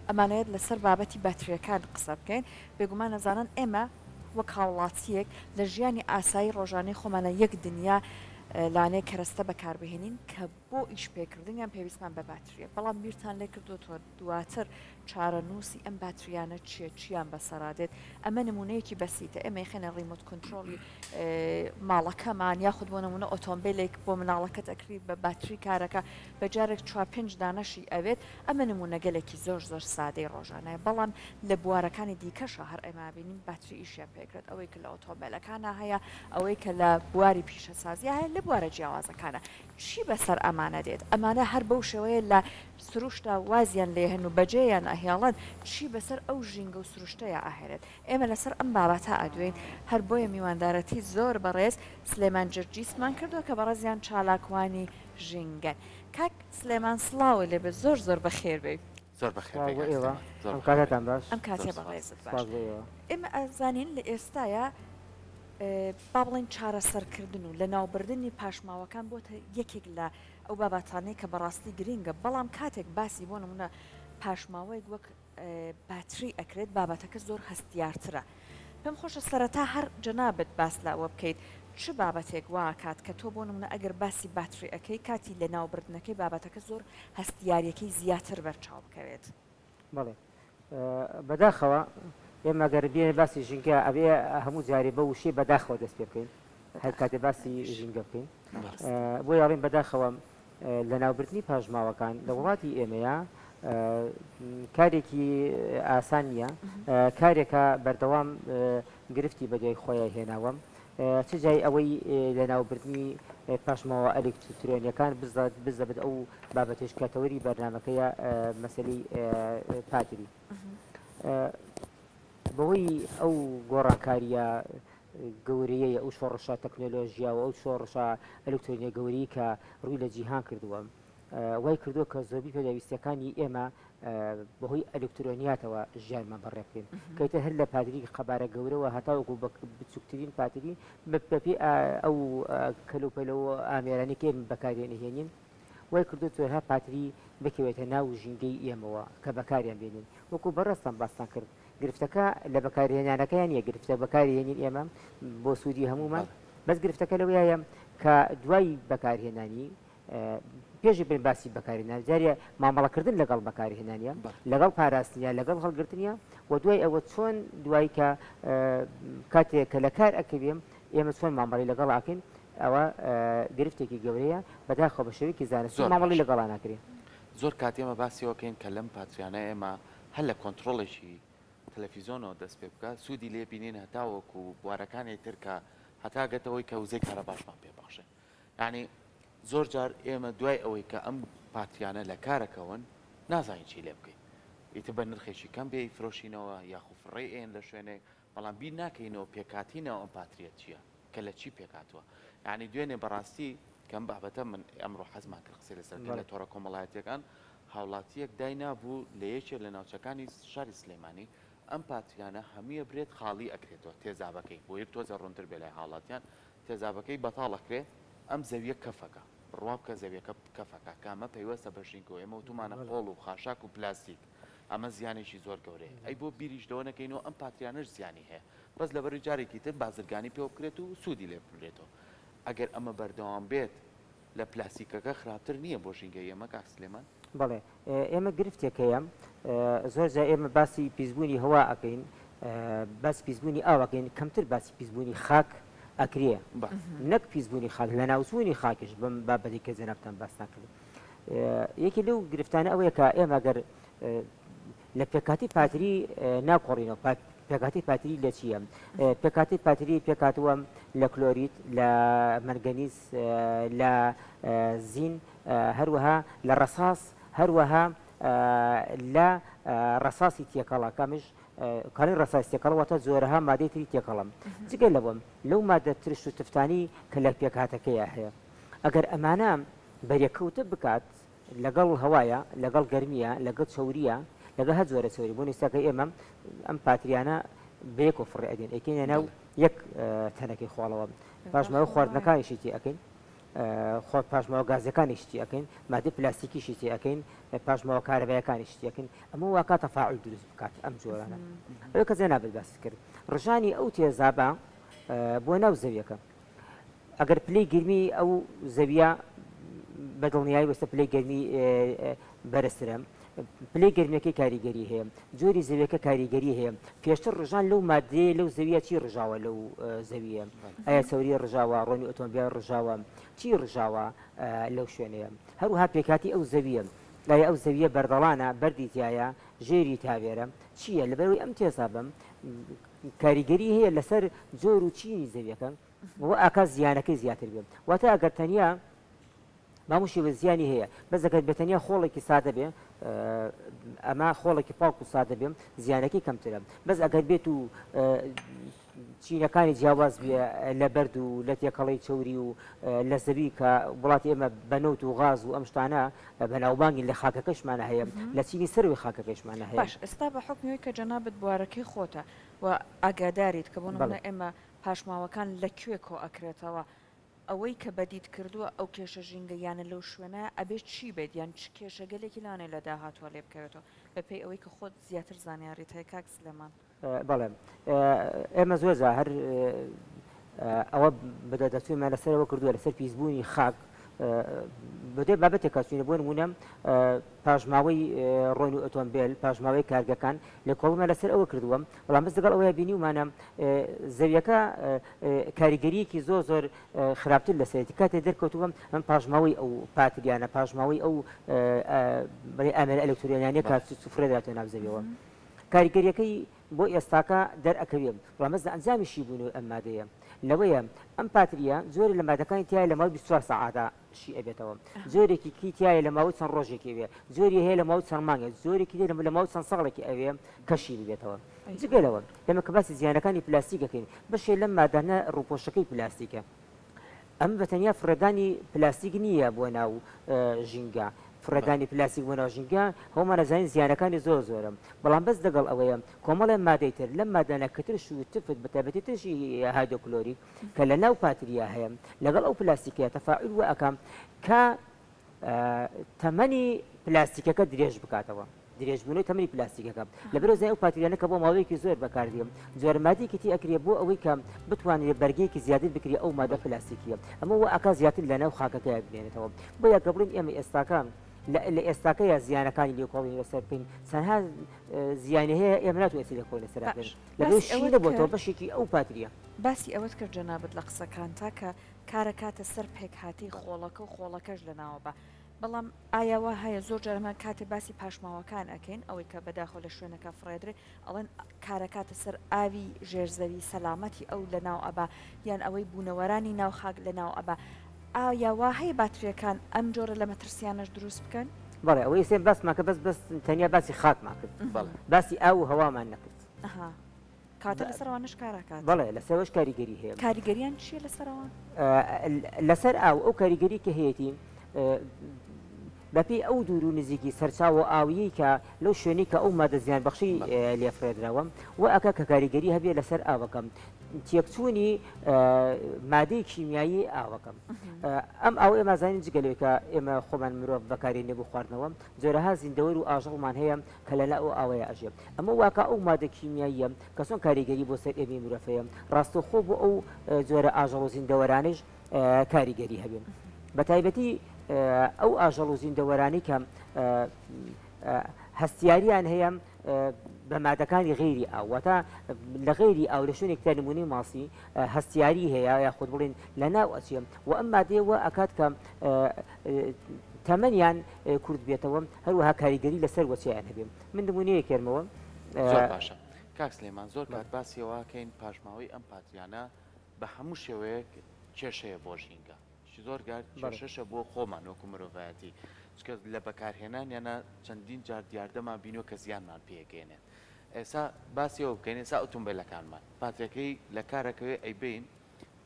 ئەمانەیەت لەسەر بابەتی بەتریەکان قسە بکەین بێگومان نەزانن ئێمە وەک هاوڵاتیەک لە ژیانی ئاسایی ڕۆژانەی خۆمانە یەک دنیا لانەیە کەرەستە بەکاربهێنین کە بۆ ئیش پێکردنیان پێویستمان بە باتریە بەڵام بیرتان لێ کردوتەوە دواتر چارە نووسی ئەم باتریانە چیان بەسەرادێت ئەمە نمونەیەکی بەسیتە ئێمە خێنە ڕیمۆت کنترۆلی ماڵەکەمان یاخود بۆ نمونە ئۆتۆمبیلێک بۆ مناڵەکەت ئەکری بە باتری کارەکە بەجارێک 4-5 دانەشی ئەوێت ئەمە نمونەگەلێکی زۆر سادەی ڕۆژانەیە بەڵام لە بوارەکانی دیکەشە هەر ئێمە بینین باتری ئیشیان پێکرێت ئەوەی کە لە ئۆتۆمبیلەکانە هەیە ئەوەی کە لە بواری پیشەسازی هەیە لە بوارە جیاوازەکانە چی بەسەر ئەمانە دێت ئەمانە هەر بەو شێوەیە لە سروشتە وازیان لێهێن و بەجێیان ئەهێڵن چی بەسەر ئەو ژینگە و سروشتەیە ئاهێرێت ئێمە لەسەر ئەم بابەتە ئەدوێن هەر بۆیە میواندارەتی زۆر بەڕێز سلێمان جرجیسمان کردووە کە بەڕێزیان چالاکوانی ژینگەن کاک سلێمان سڵاوە لێ بە زۆر بەخێر بێ زۆر بەخێر ئەم کاتتان باش ئەم کاتێ بەڕێزت باش ئێمە ئەزانین لە ئێستاە با بڵین چارەسەرکردن و لە ناوبردننی پاشماوەکان بۆتە یەکێک لە ئەو باباتانەی کە بەڕاستی گرینگە بەڵام کاتێک باسی بۆ نمونە پاشماوەیەک وەک باتری ئەکرێت بابەتەکە زۆر هەستیارترە پێم خۆشە سەرەتا هەر جەنابەت باس لاوە بکەیت چ بابەتێک وا کات کە تۆ بۆ نمونە ئەگەر باسی باتری ئەەکەی کاتی لە ناوبردنەکەی بابەتەکە زۆر هەستیاریەکەی زیاتر بەرچاو بکەوێت بەڵێ بەداخەوە ئێمە گەر بێنێ باسی ژینگە ئەبێ هەموو جارێ بە وشێ بەداخەوە دەست پێ بکەین هەر کاتێ باسی ژینگە بکەین بۆ یاڵێن بەداخەوە لە ناوبردنی پاژماوەکان لە وڵاتی ئێمەیە کارێکی ئاسان نییە کارێکە بەردەوام گرفتی بەجای خۆیان هێناوەم چ جای ئەوەی لە ناوبردنی پاشماوە ئەلکترۆنیەکان بزەبێت ئەو بابەتش کاتەوەری بەرنمەکەیە مەسەلەی پاتری بەوەی ئەو گۆڕانکاریە گەورەیە ئەو شۆڕشە تەکنۆلۆژیا و ئەو شۆڕشە ئەلکترۆنیە گەوری کە ڕووی لە جیهان کردووە وای کردووە کە زۆربەی پێداویستەکانی ئێمە بەهۆی ئەلکترۆنیاتەوە ژیانمان بەڕێبکەین کەیتە هەر لە پادری قەبارە گەورەوە هەتاوەکو بچووکترین پاتری بەپێ ئەو کەلوپەلەوە ئامێرانی کێ بەکارێنهێنین وای کردو زۆرها پاتری بکەوێتە ناو ژینگەی ئێمەوە کە بەکاریان بێنین وەکو بەڕستان باستان کرد گرفتەکە لە بەکارهێنانەکەیان نیە گرفتە بەکارهێنین ئێمە بۆ سوودی هەمومان بەس گرفتەکە لەوەیە کە دوای بەکارهێنانی پێشی بن باسی بەکارهێنان جارێ مامەڵەکردن لەگەڵ بەکارهێنانە لەگەڵ پاراستنیە لەگەڵ هەڵگرتنیە و دوای ئەوە چۆن دوای کە کاتێک کە لە کار ئەکەوێم ئێمە چۆن مامەڵی لەگەڵ ئاکەین ئەوە گرفتێکی گەورەیە بەداخەوە بە شێوەیەکی زانستی مامەڵی لەگەڵا ناکرێن زۆر کاتێمە باسیەوەکەین کە لەم پاتریانە ئێمە هەر لە کۆنتترۆڵێکی تەلەڤیزۆنەوە دەست پێ بکە سوودی لێ بینین هەتاوەکو بوارەکانی ترکە هەتاگەتەوەی کە وزەی کارە باشمان پێ باشێ یعنی زۆر جار ئێمە دوای ئەوەی کە ئەم پاتریانە لە کارەکەون نازانین چی لێ بکەین ئیتر بە نرخێکی کەم بێ فرۆشینەوە یاخوفڕێ ئێن لە شوێنێک بەڵام بیر ناکەینەوە پێکاتینەوە ئەم پاتریە چییە کە لە چی پێکاتوە یعنی دوێنێ بەڕاستی کەم بابەتە من ئەمڕۆ حەزمان کرد قسەی لەسەر لە تۆڕە کۆمەڵایەتیەکان هاوڵاتیەک دای نابوو لە یەکێک لە ناوچەکانی شاری سلێمانی ئەم پاتریانە هەمیە برێت خاڵی ئەکرێتەوە تێزابەکەی بۆ یەک تۆزە ڕوونتر بێ لای هاوڵاتیان تێزابەکەی بەتاڵەکرێ ئەم زەویە کەفەکە ڕوا بکە زەویەکە کەفەکە کامە پەیوەستە بەژینکەوە ئێمە وتمانە قۆڵ و خاشاک و پلاستیک ئەمە زیانێکی زۆر گەورەیە ئەی بۆ بیریشتەوە نەکەینەوە ئەم پاتریانەش زیانی هەیە بەس لەبەری جارێکی تر بازرگانی پێوە بکرێت و سوودی لێ بکرێتەوە ئەگەر ئەمە بەردەوام بێت لە پلاستیکەکە خراپتر نییە بۆ ژینگەی ئێمە کاک سلێمان بەڵێ ئێمە گرفتێکەیەم زۆر جا ئێمە باسی پیسبوونی هەوا ئەەکەین باسی پیسبوونی ئاوەکەین کەمتر باسی پیسبوونی خاک ئەکرێ نەک پیسبوونی خاک لە ناوچوونی خاکش بم بابەتی کە جەنابتان باستان کرد یەکی لەو گرفتانە ئەوەیە کە ئێمە گەر لە پێکاتی پاتری ناکۆڕینەوە پێکاتی پاتری لە چییە پێکاتی پاتری پێکاتوە لە کلۆریت لە مەرگەنیز لە زین هەروەها لە ڕەساس هەروەها لە ڕەساسی تێکەڵا کامش کاری ڕەساسی تێکەڵەوەتە زۆرەها مادەی تری تێکەڵم جگەل لەوەم لەو مادە ترش و تفتانی کە لە پێکاتەکەیە هەیە ئەگەر ئەمانە بەریەکەوتە بکات لەگەڵ هەوایە لەگەڵ گەرمیە لەگەڵ چەوریە لەگە هە زۆرە چۆری بۆ نیستاکە ئێمە ئەم پاتریانە بەیەک و فڕێ ئەدێن ئەکەینە ناو یەک تەنەکەی خۆڵەوە پاشمەوە خواردنەکانیشی تێ ئەەکەین خۆ پاشماوە گازەکانی شتی ئەەکەین مادە پلاستیکی شتی ئەەکەین پاشماوە کارەبایەکانی شتی ئەەکەین ئەمە واکات تەفاعل دروست بکات ئەم جۆرانە ئەوە کە زێ نابێت باس کرد ڕژانی ئەو تێزابە بۆ ناو زەویەکە ئەگەر پلەی گرمی ئەو زەویە بەدڵنیایی وەستە پلەی گەرمی بەرزترە پلەی گەرمیەکەی کاریگەری هەیە جۆری زەویەکە کاریگەری هەیە پێشتر ڕژان لەو مادەیە لەو زەویە چی ڕژاوە لەو زەویە ئایا سەوری ڕژاوە ڕۆنی ئۆتۆمبیل ڕژاوە چی ڕژاوە لەو شوێنەیە هەروها پێکاتی ئەو زەویە لای ئەو زەویە بەردەڵانە بەردی تایە ژێری تاوێرە چییە لەبەرەوەی ئەم تێزابم کاریگەری هەیە لەسەر جۆر و چینی زەویەکە بۆ ئاکا زیانەکەی زیاتر بێت واتە ئەگەر تەنیا ماموشی بە زیانی هەیە بەزەکەت بەتەنیا خۆڵێکی سادە بێ ئەمە خۆڵێکی پاڵک و سادە بێم زیانەکەی کەمترە بەس ئەگەر بێت و چینەکانی جیاواز بێ لە بەرد و لە تێکەڵی چوری و لە زەوی کە وڵاتی ئێمە بەنەوت و غاز و ئەم شتانە بەناوبانگی لە خاکەکەشمانە هەیە لە چینی سەروی خاکەکەشمانە هەیە باش ئێستا بە حکمیەوەی کە جەنابەت بوارەکەی خۆتە و ئاگاداریت کە بۆ نمونە ئێمە پاشماوەکان لەکوێ کۆ ئەکرێتەوە ئەوەی کە بەدیت کردووە ئەو کێشە ژینگەیانە لەو شوێنە ئەبێت چی بێت یان چ کێشەگەلێکی لانێ لە داهاتوە لێ بکەوێتەوە بەپێی ئەوەی کە خۆت زیاتر زانیاریت هەیە کاک سلێمان بەڵێ ئێمە زۆر هەر ئەوە بەدەدەچوومە لەسەرەوە کردووە لەسەر پیسبوونی خاک بەدێ بابەتێکا چوینە بۆ نمونە پاژماوەی ڕۆین و ئۆتۆمبیل پاژماوەی کارگەکان لە کۆڵمە لەسەر ئەوە کردووە بەڵام بەس لەگەڵ ئەوەیە بینیومانە زەویەکە کاریگەریەکی زۆر خراپتر لەسەرەتی کاتێ دەرکەوتووە ئەم پاژماوەی ئەو پاتریانە پاژماوەی ئەو ئەمەرە ئەلکترۆنیانە کات سوفرەداتە ناو زەویەوە کاریگەریەکەی بۆ ئێستاکە دەرئەکەوێت ڕامەزدا ئەنجامیشی بوون و ئەم مادەیە لەوەیە ئەم پاتریە زۆر لە مادەکانی تایە لە ماوەی 24 سەعاتە شی ئەبێتەوە زۆرێکی کی تایە لە ماوەی چەند ڕۆژێکی ئەوێ زۆری هەیە لە ماوەی چەند مانگێک زۆرێکی لە ماوەی چەند ساڵێکی ئەوێ کەشی ببێتەوە جگەلەوە لەمە کە باسی زیانەکانی پلاستیکەکەین بەشێ لەم مادانە ڕووپۆشەکەی پلاستیکە ئەم بەتەنیا فرەدانی پلاستیک نییە بۆ ناو ژینگە فرەدانی پلاستیک بۆ ناو ژینگە هەومان نەزانین زیانەکانی زۆرە بەڵام بەس دەگەڵ ئەوەیە کۆمەڵێ مادەی تر لەم مادانە کە ترش و تفت بەتابەتی ترشی هایدرۆکلۆریک کە لە ناو پاتریە هەیە لەگەڵ ئەو پلاستیکە تەفاعل وە ئەەکەم کە تەمەنی پلاستیکەکە درێژ بکاتەوە درێژبوونەوەی تەمەنی پلاستیکەکە لەبەر زای ئەو پاتریانە کە بۆ ماوەیەکی زۆر بەکاردێم جۆرەمادیکی تی ئەکرێ بۆ ئەوەی کە بتوانێت بەرگەیەکی زیاتر بکری ئەو مادە پلاستیکیە ئەمە وە ئاکا زیاتر لە ناو خاکەکەیە بێنێتەوە بۆ یاکە بڵین ئێمە ئێستاکان لە ئێستاکەیە زیانەکانی لێکۆڵی لەسەر بکەین چەندها زیانی هەیە ئێمە ناتوانێت لێکۆڵ لەسەر بکەین لەبەر شی دەبێتەوە بەشێکی ئەو پاتریە باسی ئەوەت کرد جەنابەت لە قسەکان تاکە کارە کاتە سەر پێکهاتی خۆڵەکە و خۆڵەکەش لەناوە بە بەڵام ئایاوە هەیە زۆر جارەمان کاتێ باسی پاشماوەکان ئەەکەین ئەوەی کە بەداخۆ لە شوێنەکە فڕێدرێ ئەڵێن کارە کاتە سەر ئاوی ژێرزەوی سەلامەتی ئەو لەناو ئەبا یان ئەوەی بوونەوەرانی ناو خاک لەناو ئەبا ئایا هەیە باتریەکان ئەم جۆرە لە مەترسیانەش دروست بکەن؟ بەڵێ ئەوەی سێ باسماکە بەس تەنیا باسی خاکمان کرد باسی ئاو و هەوامان نەکرد کاتە لەسەروانش کاراکات بەڵێ لەسەرەوەش کاریگەری هەیە کاریگەریان چیە لەسەرەوە؟ لەسەر ئەو کاریگەری کە هەیەی بەپی ئەو دوور و نزیکی سەرچاوە ئاویی کە لەو شوێنی کە ئەو مادە زیان بەخشی لێفرێدراوە و ئەکە کە کاریگەری هەبێ لەسەر ئاوەکەم تێکچوونی مادەی کیمیایی ئاوەکەم ئەم ئاو ئێمە زانین جگەلەوەی کە ئێمە خۆمان مرۆڤ بەکارێنێ بۆ خواردنەوە جۆرەها زیندەوەر و ئاژەڵمان هەیە کە لەلا ئەو ئاوەیە ئەژێ ئەمە واکە ئەو مادە کیمیاییە کە چۆن کاریگەری بۆ سەر ئێمەی مرۆڤەیە ڕاستەوخۆ بۆ ئەو جۆرە ئاژەڵ و زیندەوەرانش کاریگەری هەبێن بە تایبەتی ئەو ئاژەڵ و زیندەوەرانی کە هەستیاریان هەیە بە مادەکانی غێری ئاوەتە لە غێری ئاو لە شوێنێکتا نمونەی ماسی هەستیاری هەیە یا خۆت بڵێن لە ناو ئەچێم و ئەم مادەیەوە ئەکات کە تەمەنیان کورد بێتەوە هەروەها کاریگەری لەسەر وەچیان هەبێم من نمونەیە کێرمەوە زۆر باشە کاک سلێمان زۆر کات باسیەوەکەین پاشماوەی ئەم پاتریانە بە هەموو شێوەیەک کێشەیە بۆ ژینگە زۆر کێشەشە بۆ خۆمان وەکو مرۆڤایەتی چکە لە بەکارهێنان یانە چەندین جار دیاردەمان بینەوە کە زیانمان پێگەێنێت ئێستا باسیەوە بکەین ئێستا ئۆتۆمبیلەکانمان پاترەکەی لە کارەکەوێ ئەیبین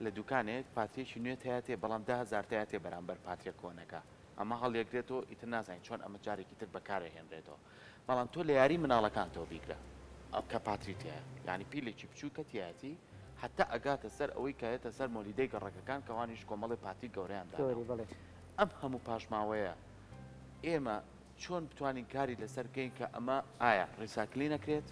لە دوکانێک پاتێکی نوێت هەیەێ بەڵام 10,000 تایاتێ بەرامبەر پاترە کۆنەکە ئەمە هەڵیەکرێتەوە ئیتر نازانین چۆن ئەمە جارێکی تر بەکارهێنرێتەوە بەڵام تۆ لە یاری مناڵەکانتەوە بیگرە ئەو کە پاتریتەیە یعنی پیلێکی بچووکە تایەتی حتا ئەگاتە سەر ئەوەی کایەتە سەر مۆلیدەی گەڕەکەکان کەوانیش کۆمەڵی پارتی گەورەیاندا بڵێ ئەم هەموو پاشماوەیە ئێمە چۆن بتوانین کاری لەسەر بکەین کە ئەمە ئایا ڕیساکلی نەکرێت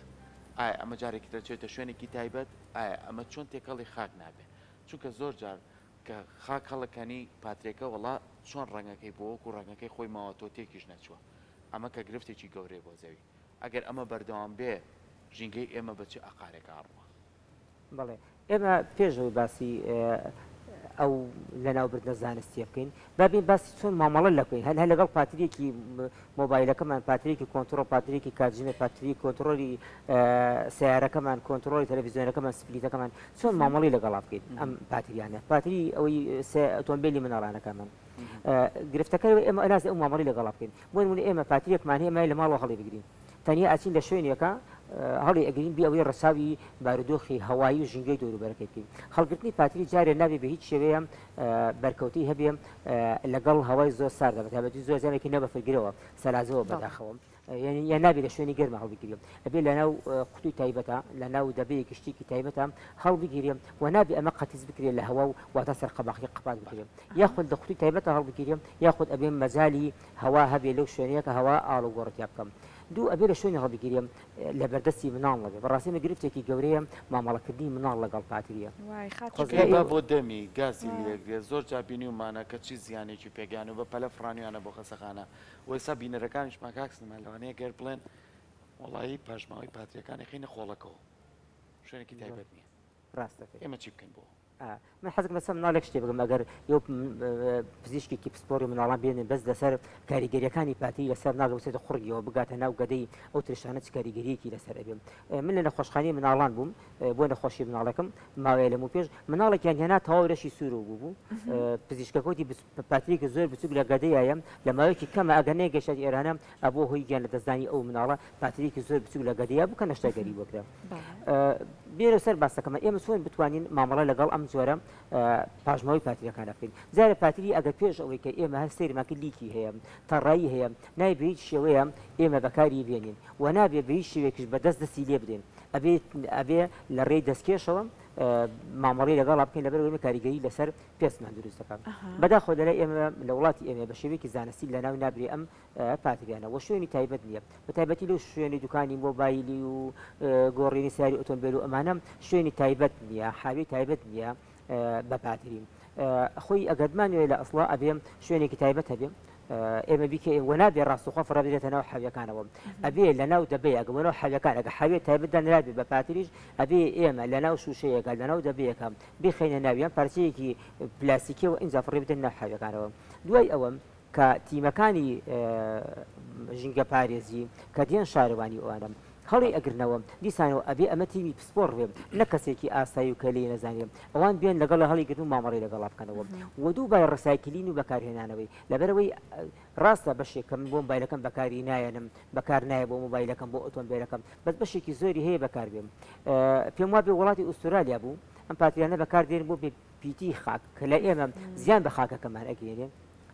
ئایا ئەمە جارێکی دەچێتە شوێنێکی تایبەت ئایا ئەمە چۆن تێکەڵی خاک نابێت چونکە زۆر جار کە خاک هەڵەکانی پاترێکە وڵا چۆن ڕەنگەکەی بۆ وەکو ڕەنگەکەی خۆی ماوە تۆ تێکیش نەچووە ئەمە کە گرفتێکی گەورەی بۆ زەوی ئەگەر ئەمە بەردەوام بێ ژینگەی ئێمە بەچی ئاقارێکە ئاڕوە بڵێ ئێمە پێشەوەی باسی ئەو لە ناوبردنە زانستی بکەین بابین باسی چۆن مامەڵە لەکەین هەر لەگەڵ پاتریەکی مۆبایلەکەمان پاتریەکی کۆنتترۆل پاتریەکی کاتژمێ پاتری کۆنتترۆلی سیارەکەمان کۆنتترۆلی تەلەڤیزیۆنەکەمان سپلیتەکەمان چۆن مامەڵی لەگەڵا بکەین ئەم پاتریانە پاتری ئەوەی ئۆتۆمبیلی مناڵانەکەمان گرفتەکە ئێمە ئەناز ئەو مامەڵی لەگەڵا بکەین بۆ نمونە ئێمە پاتریەکمان هەیە مای لە ماڵەوە هەڵی بگرین تەنیا ئاچین لە شوێنێکە هەڵی ئەگرین بی ئەوەی ڕساوی بارودۆخی هەوایی و ژینگەی دەوروبەرەکەی بکەین هەڵگرتنی پاتری جارێ نابێ بە هیچ شێوەیە بەرکەوتی هەبێ لەگەڵ هەوای زۆر ساردە بەتابەتی زۆر زانێکی نەبەفرگرەوە سەلازەوە بەداخەوە یا نابێت لە شوێنی گەرمە هەڵبگیریم ئەبێ لە ناو قوتوی تایبەتە لە ناو دەبەیە گشتێکی تایبەتە هەڵبگیریم و نابێ ئەمە قەتیز بکرێت لە هەوا و واتە سەرقەباقی قپات بکرێن یاخود لە قوتوی تایبەتە هەڵبگیریم یاخود ئەبێ مەجای هەوا هەبێ لەو شوێنەیەکە هەوا ئاڵ و گۆڕەتیا بکەم دوو ئەبێ لە شوێنی هەڵبگیریم لە بەردەستی مناڵ لەبێ بەڕاستیمە گرفتێکی گەورەیە مامەڵەکردنی مناڵ لەگەڵ پاتریە بۆ دەمی گازی لێگرێت زۆر جابینی ومانە کە چی زیانێکی پێگیان و بە پەلە فرانیانە بۆ خەسەخانە وەسا بینەرەکانیشمان کاکسنمە لەوانەیە گەر بڵێن وڵایی پاشماوەی پاتریەکانی خینە خۆڵەکەەوە شوێنێکی تایبەت نییە ڕاستەکە ئێمە چی بکەین بۆ من حەزم لەسەر مناڵێک شتێ بگەم ئەگەر یۆ پزیشکێکی پسپۆری مناڵان بێنن بەس لەسەر کاریگەریەکانی پاتی لەسەر ناگەوسێتە خوڕگیەوە بگاتە ناو گەدەی ئەو ترشانە چ کاریگەریەکی لەسەر ئەبێم من لە نەخۆشخانەی مناڵان بووم بۆ نەخۆشی مناڵەکەم ماوەیە لەمو پێش مناڵێکیان هێنا تەواو رەشی سوور بوو پزیشکەکەوتی پاتریکە زۆر بچوک لە گەدەیە لە ماوەیەکی کەمە ئەگەر نەیەگەشت ئێرانە ئەبۆ هۆی گیان لە دەستدانی ئەو مناڵە پاتریکی زۆر بچوک لە گەدەیە بوو کە نەشتەگەری وەکرا بێرە سەر باسەکەمە ئێمە چۆن بتوانین مامەڵە لەگەڵ ئەم جۆرە پاژماوەی پاتریەکان بکەین جارە پاتری ئەگەر پێش ئەوەی کە ئێمە هەر سەیرماکە لیکی هەیە تەڕایی هەیە نای بە هیچ شێوەیە ئێمە بەکاری بێنین و نابێ بە هیچ شێوەیەکیش بەدەست دەستی لێ بدەین ئەبێ لە ڕێی دەستکێشەوە مامەڵی لەگەڵ بکەین لەبەر ئێمە کاریگەری لەسەر پێستمان دروست دەکات بەداخۆ لەلای ئێمە لە وڵاتی ئێمە بە شێوەیەکی زانستی لە ناو نابرێ ئەم پاتریانە و شوێنی تایبەت نییە بە تایبەتی لەو شوێنی دوکانی مۆبایلی و گۆڕینی ساری ئۆتۆمبیل و ئەمانە شوێنی تایبەت نییە حاوی تایبەت نییە بە پاترین خۆی ئەگەدمانوێ لە ئەسڵا ئەبێم شوێنێکی تایبەت هەبێم ئێمە بیکە وەنابێ ڕاستوخوا فڕابێتە ناو حاویەکانەوە ئەبێ لە ناو دەبەیە ئەگەمەوە حاویەکان ئەگە حاوێت تایبەتدا نرابێت بە پاتریش ئەبێ ئێمە لە ناو شوشەیەەکە لە ناو دەبەیەکە بخینە ناویان پارچەیەکی پلاسیکیەوە ئینجا فڕێ بدەن ناو حاویەکانەوە دوای ئەوەم کە تیمەکانی ژینگە پارێزی کە دێن شارەوانی ئەوانم هەڵی ئەگرنەوە دیسانەوە ئەبێ ئەمە تیمی پسپۆر بێم نە کەسێکی ئاسایی و کەلی نەزانێم ئەوان بێن لەگەڵ هەڵی گرتن و مامەڕی لەگەڵا بکەنەوە و دوو بای ڕسایکلین و بەکارهێنانەوەی لەبەرەوەی ڕاستە بەشێکم بۆ مۆبایلەکەم بەکاری نایەنم بەکار نایە بۆ مۆبایلەکەم بۆ ئۆتۆمبیلەکەم بەس بەشێکی زۆری هەیە بەکار بێم پێم وابێ وڵاتی ئوسترالیا بوو ئەم پاتریانە بەکار دێن بۆ پیتی خاک کە لە ئێمە زیان بە خاکەکەمان ئەگەێنێ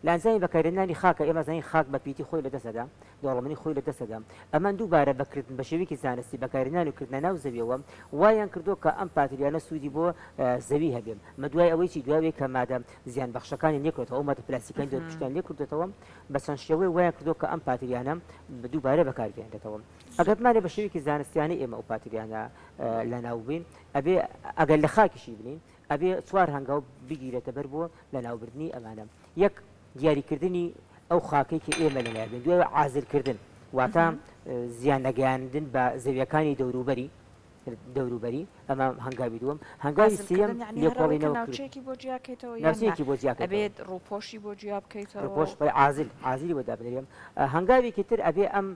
لانزانی بەکارێنانی خاکە ئێمە زانین خاک بە پیتی خۆی لە دەسەدا دەوڵەمەنی خۆی لە دەسەدا ئەمان دووبارە بەکردن بە شێوەیەکی زانستی بەکارێنان و کردنە ناو زەویەوە وایان کردو کە ئەم پاتریانە سوودی بۆ زەوی هەبێم مە دوای ئەوەی چی دوای کە مادەم زیان بەخشەکانی نێکرێتەوە مادە پلاستیکانی دەرپشتیان لێ کردێتەوە بە چەند شێوەی وایان کردو کە ئەم پاتریانە دووبارە بەکاربێنێتەوە ئەگەرمانێ بە شێوەیەکی زانستیانەی ئێمە ئەو پاتریانە لە ناو بین ئەبێ ئەگەر لە خاکیشی بنین ئەبێ چوار هەنگاو بگیرێتە بەر بۆ لە ناوبردنی ئەمانە یەک دیاریکردنی ئەو خاکەی کە ئێمە لەلایبن دوای عازلکردن واتە زیان نەگەیاندن بە زەویەکانی دەوروبەری ئەمە هەنگاوی دووەم هەنگاوی سێم لێکۆڵینەوە ناوچێکی بۆ جیاکەیتەوە ناوچێکی بۆ جیاکەیتەوە ئەبێت ڕووپۆشی بۆ جیا بکەیتەوە ڕووپۆش عازلی بۆ دابنێرێم هەنگاوێکی تر ئەبێ ئەم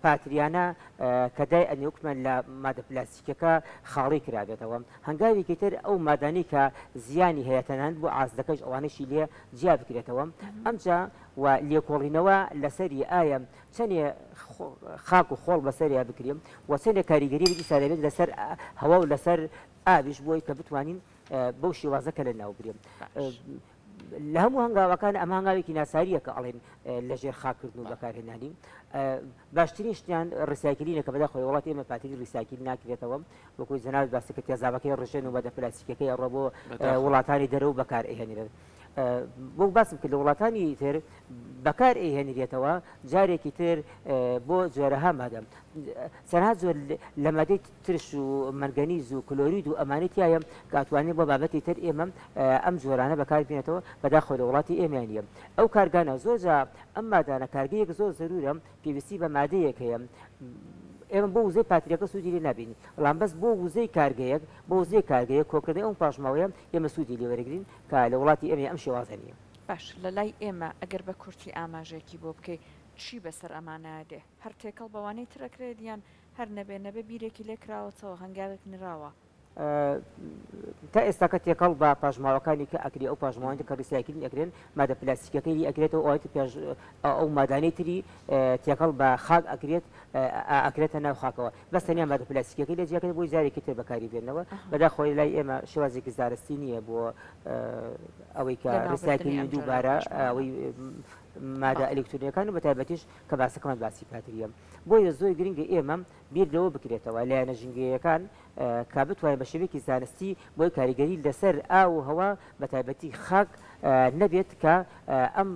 پاتریانە کە دای ئەنیوکمان لە مادە پلاستیکەکە خاڵی کرابێتەوە هەنگاوێکی تر ئەو مادانی کە زیانی هەیەتەناند بۆ ئازدەکەش ئەوانەشی لێ جیا بکرێتەوە ئەمجا و لێکۆڵینەوە لەسەری ئایا چەندێ خاک و خۆڵ بەسەریا بکرێم و چەندێ کاریگەری بگی سارێت لەسەر هەوا و لەسەر ئاویش بۆی کە بتوانین بەو شێوازەکە لە ناو برێم لە هەموو هەنگاوەکان ئەمە هەنگاوێکی ناساریە کە ئەڵێن لەژێر خاکردن و بەکارهێنانی باشترین شتیان ڕیسایکلینە کە بەداخۆی وڵاتی ئێمە پاتری ڕیسایکل ناکرێتەوە وەکوی جەناب باسی کە تێزابەکەی ڕژێن و بەدە پلاستیکەکەی ئەڕۆ بۆ وڵاتانی دەرەوە بەکار ئەهێنرێت بۆ باسم کرد لە وڵاتانی تر بەکار ئەهێنرێتەوە جارێکی تر بۆ جۆرەها مادەم سەرها زۆر لە مادەی ترش و مەنگەنیز و کلۆرید و ئەمانەتیایە کاتوانێت بۆ بابەتی تر ئێمە ئەم جۆرانە بەکار بێنێتەوە بەداخۆی لە وڵاتی ئێمەیە ئەو کارگانە زۆرجا ئەم مادانە کارگەیەک زۆر زەرورە پێویستی بە مادەیەک هەیە ئێمە بۆ وزەی پاتریەکە سوودی لێ نبینی بەڵام بەس بۆ وزەی کارگەیەک بۆ وزەی کارگەیەک کۆکردنی ئەو پاشماوەیە ئێمە سوودی لێوەرەگرین کە لە وڵاتی ئێمە ئەم شێوازە نیە باش لە لای ئێمە ئەگەر بە کورتی ئاماژێکی بۆ بکەیت چی بەسەر ئەمانە دێ هەر تێکەڵ بەوانەی ترەکرێت یان هەر نەبێ بیرێکی لێکراوەتەوە هەنگاوێک نراوە تا ئێستا کە تێکەڵ بە پاژماوەکانی کە ئەکری ئەو پاژماوانی کە ریسایکلین ئەکرێن مادە پلاستیکەکەی ئەکرێتەوە ئەوەتی ئەو مادانەی تری تێکەڵ بە خاک ئەکرێتە ناو خاکەوە بەس تەنیا مادە پلاستیکەکەی لە جیاکە بۆی جارێکی تر بەکاری بێنەوە بەداخۆی لای ئێمە شێوازێکی زارستی نییە بۆ ئەوەی کە ریسایکلین دووبارە ئەوەی مادە ئەلکترۆنیەکان و بە تایبەتیش کە باسەکەمان باسی پاتریە بۆیە زۆر گرنگە ئێمە بیر لەوە بکرێتەوە لایەنە ژینگەیەکان کە بتوانین بە شێوەیەکی زانستی بۆی کاریگەری لەسەر ئاو و هەوا بە تایبەتی خاک نەبێت کە ئەم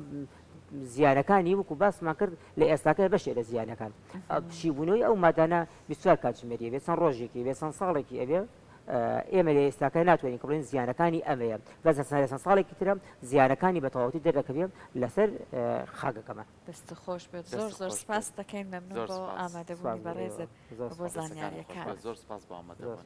زیانەکانی وەکو باسمان کرد لە ئێستاکە بەشێ لە زیانەکان پشیبوونەوەی ئەو مادانە 24 کاتژمێریە بێت چەند ڕۆژێکی بێت چەند ساڵێکی ئەبێ ئێمە لە ئێستاکە ناتوانین کەڵێن زیانەکانی ئەمەیە بەس چەند ساڵێکی ترە زیانەکانی بە تەواوەتی دەردەکەوێت لەسەر خاگەکەمان دەست خۆش بێت زۆر سپاس دەکەین مەمنون بۆ ئامادەبوونی بەڕێزت بۆ زانیاریەکان زۆر سپاس بۆ ئامادەبوون